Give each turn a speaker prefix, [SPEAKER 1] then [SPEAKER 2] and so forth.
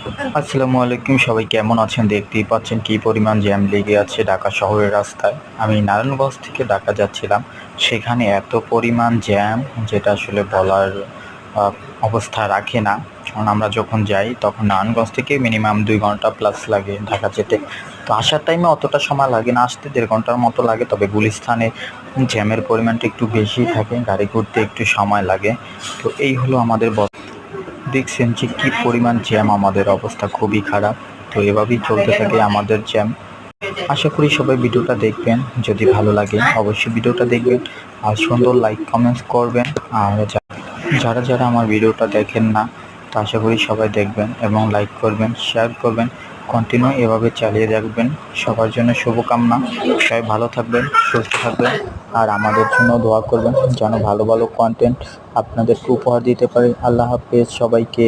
[SPEAKER 1] আসসালামু আলাইকুম, সবাই কেমন আছেন? দেখতেই পাচ্ছেন কি পরিমাণ জ্যাম লেগে আছে ঢাকা শহরের রাস্তায়। আমি নারায়ণগঞ্জ থেকে ঢাকা যাচ্ছিলাম, সেখানে এত পরিমাণ জ্যাম যেটা আসলে বলার অবস্থা রাখে না। কারণ আমরা যখন যাই তখন নারায়ণগঞ্জ থেকে মিনিমাম 2 ঘন্টা প্লাস লাগে ঢাকা যেতে। তো আসার টাইমে অতটা সময় লাগে না, আসতে 1.5 ঘন্টার মতো লাগে। তবে গুলিস্তানে জ্যামের পরিমাণটা একটু বেশি থাকে, গাড়ি ঘুরতে একটু সময় লাগে। তো এই হলো আমাদের দেখছেন যে কি পরিমাণ জ্যাম, আমাদের অবস্থা খুবই খারাপ। তো এভাবেই চলতে থাকে আমাদের জ্যাম। আশা করি সবাই ভিডিওটা দেখবেন, যদি ভালো লাগে অবশ্যই ভিডিওটা দেখবেন আর সুন্দর লাইক কমেন্টস করবেন। আর যারা যারা আমার ভিডিওটা দেখেন না, তো আশা করি সবাই দেখবেন এবং লাইক করবেন, শেয়ার করবেন, কন্টিনিউ এভাবে চালিয়ে রাখবেন। সবার জন্য শুভকামনা, সবাই ভালো থাকবেন, সুস্থ থাকবেন আর আমাদের জন্য দোয়া করবেন যেন ভালো ভালো কন্টেন্ট আপনাদেরকে উপহার দিতে পারি। আল্লাহ হাফেজ সবাইকে।